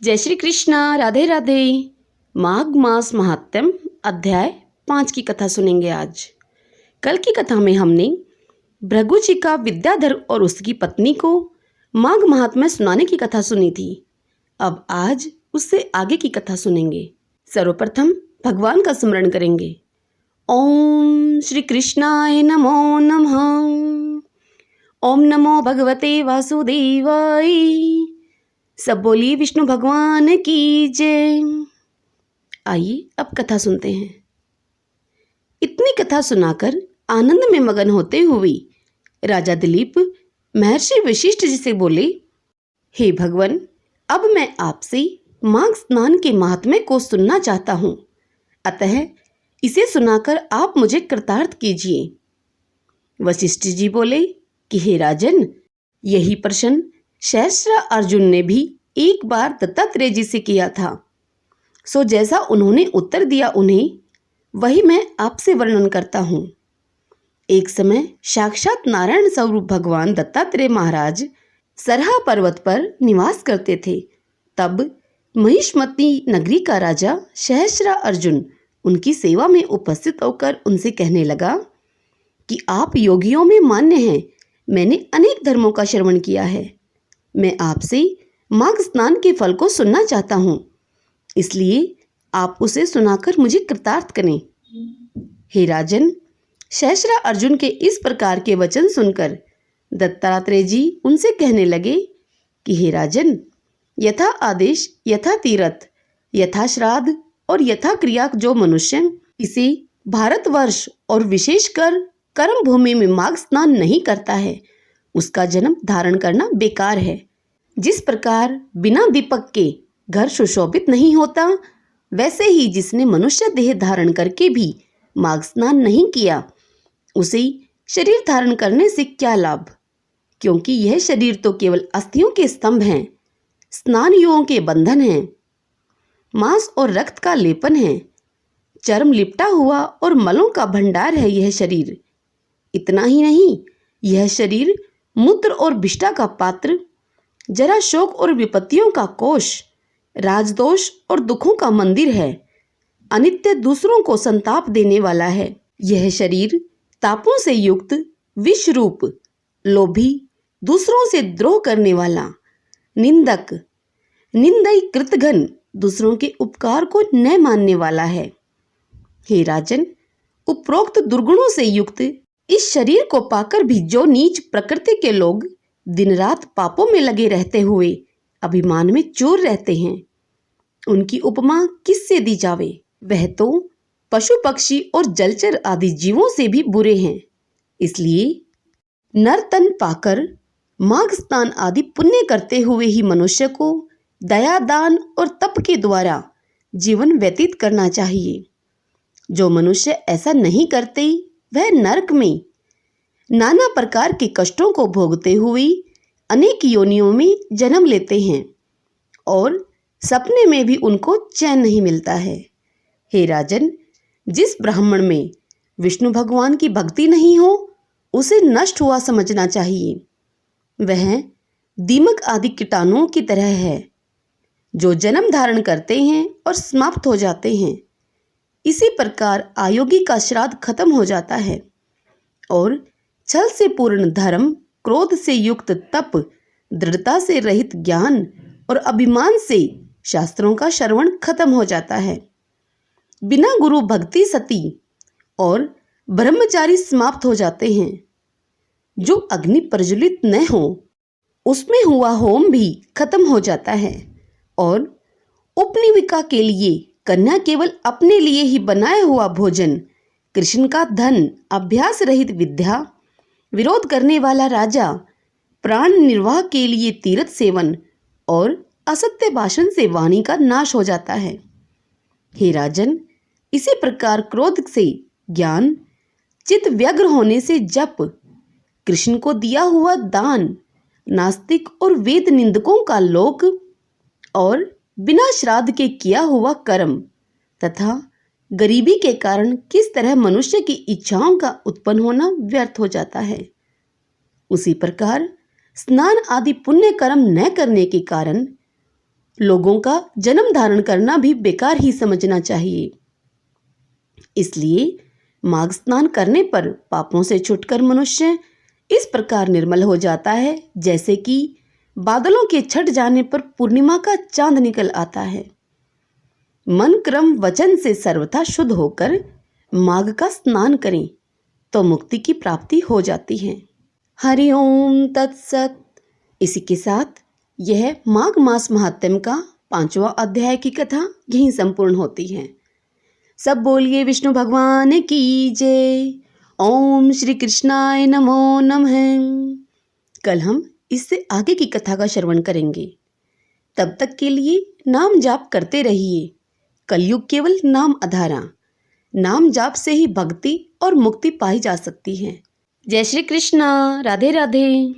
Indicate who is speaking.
Speaker 1: जय श्री कृष्णा। राधे राधे। माघ मास महात्म्य अध्याय 5 की कथा सुनेंगे आज। कल की कथा में हमने भृगु जी का विद्याधर और उसकी पत्नी को माघ महात्म्य सुनाने की कथा सुनी थी। अब आज उससे आगे की कथा सुनेंगे। सर्वप्रथम भगवान का स्मरण करेंगे। ओम श्री कृष्णाय नमो नमः। ओम नमो भगवते वासुदेवाय। सब बोलिए विष्णु भगवान की जय। आइए अब कथा सुनते हैं। इतनी कथा सुनाकर आनंद में मगन होते हुए राजा दिलीप महर्षि वशिष्ठ जी से बोले, हे भगवान, अब मैं आपसे माघ स्नान के महात्म्य को सुनना चाहता हूँ, अतः इसे सुनाकर आप मुझे कृतार्थ कीजिए। वशिष्ठ जी बोले कि हे राजन, यही प्रश्न सहस्त्र अर्जुन ने भी एक बार दत्तात्रेय जी से किया था, सो जैसा उन्होंने उत्तर दिया उन्हें वही मैं आपसे वर्णन करता हूँ। एक समय साक्षात नारायण स्वरूप भगवान दत्तात्रेय महाराज सरहा पर्वत पर निवास करते थे। तब महिष्मती नगरी का राजा सहस्त्र अर्जुन उनकी सेवा में उपस्थित होकर उनसे कहने लगा कि आप योगियों में मान्य हैं, मैंने अनेक धर्मों का श्रवण किया है, मैं आपसे माघ स्नान के फल को सुनना चाहता हूँ, इसलिए आप उसे सुनाकर मुझे कृतार्थ करें। हे राजन, सहस्त्र अर्जुन के इस प्रकार के वचन सुनकर दत्तात्रेय जी उनसे कहने लगे कि हे राजन, यथा आदेश, यथा तीर्थ, यथा श्राद्ध और यथा क्रिया जो मनुष्य इसे भारतवर्ष और विशेषकर कर्म भूमि में माघ स्नान नहीं करता है, उसका जन्म धारण करना बेकार है। जिस प्रकार बिना दीपक के घर सुशोभित नहीं होता, वैसे ही जिसने मनुष्य देह धारण करके भी माघ स्नान नहीं किया, उसे शरीर धारण करने से क्या लाभ, क्योंकि यह शरीर तो केवल अस्थियों के स्तंभ हैं, स्नान युओं के बंधन हैं, मांस और रक्त का लेपन है, चर्म लिपटा हुआ और मलों का भंडार है यह शरीर। इतना ही नहीं, यह शरीर मूत्र और विष्ठा का पात्र, जरा शोक और विपत्तियों का कोष, राजदोष और दुखों का मंदिर है, अनित्य दूसरों को संताप देने वाला है। यह शरीर तापों से युक्त विष रूप, लोभी, दूसरों से द्रोह करने वाला, निंदक, निंदई कृतघ्न, दूसरों के उपकार को न मानने वाला है। हे राजन, उपरोक्त दुर्गुणों से युक्त इस शरीर को पाकर भी जो नीच प्रकृति के लोग दिन रात पापों में लगे रहते हुए अभिमान में चूर रहते हैं, उनकी उपमा किससे दी जावे। वह तो पशु पक्षी और जलचर आदि जीवों से भी बुरे हैं। इसलिए नर तन पाकर माघ स्नान आदि पुण्य करते हुए ही मनुष्य को दया, दान और तप के द्वारा जीवन व्यतीत करना चाहिए। जो मनुष्य ऐसा नहीं करते, वह नरक में नाना प्रकार के कष्टों को भोगते हुए अनेक योनियों में जन्म लेते हैं और सपने में भी उनको चैन नहीं मिलता है। हे राजन, जिस ब्राह्मण में विष्णु भगवान की भक्ति नहीं हो, उसे नष्ट हुआ समझना चाहिए। वह दीमक आदि कीटाणुओं की तरह है, जो जन्म धारण करते हैं और समाप्त हो जाते हैं। इसी प्रकार अयोगी का श्राद्ध खत्म हो जाता है और छल से पूर्ण धर्म, क्रोध से युक्त तप, दृढ़ता से रहित ज्ञान और अभिमान से शास्त्रों का श्रवण खत्म हो जाता है। बिना गुरु भक्ति सती और ब्रह्मचारी समाप्त हो जाते हैं। जो अग्नि प्रज्वलित न हो, उसमें हुआ होम भी खत्म हो जाता है और उपजीविका के लिए कन्या केवल अपने लिए ही बनाया हुआ भोजन, कृष्ण का धन, अभ्यास रहित विद्या, विरोध करने वाला राजा, प्राण निर्वाह के लिए तीर्थ सेवन और असत्य भाषण से वाणी का नाश हो जाता है। हे राजन, इसी प्रकार क्रोध से ज्ञान, चित्त व्यग्र होने से जप, कृष्ण को दिया हुआ दान, नास्तिक और वेद निंदकों का लोक और बिना श्राद्ध के किया हुआ कर्म तथा गरीबी के कारण किस तरह मनुष्य की इच्छाओं का उत्पन्न होना व्यर्थ हो जाता है, उसी प्रकार स्नान आदि पुण्य कर्म न करने के कारण लोगों का जन्म धारण करना भी बेकार ही समझना चाहिए। इसलिए माघ स्नान करने पर पापों से छूटकर मनुष्य इस प्रकार निर्मल हो जाता है जैसे कि बादलों के छट जाने पर पूर्णिमा का चांद निकल आता है। मन क्रम वचन से सर्वथा शुद्ध होकर माघ का स्नान करें तो मुक्ति की प्राप्ति हो जाती है। हरि ओम तत्सत। इसी के साथ यह माघ मास महात्म्य का 5वां अध्याय की कथा यहीं संपूर्ण होती है। सब बोलिए विष्णु भगवान की जय। ओम श्री कृष्णाय नमो नमः। कल हम इससे आगे की कथा का श्रवण करेंगे। तब तक के लिए नाम जाप करते रहिए। कलयुग केवल नाम आधारा। नाम जाप से ही भक्ति और मुक्ति पाई जा सकती है। जय श्री कृष्णा। राधे राधे।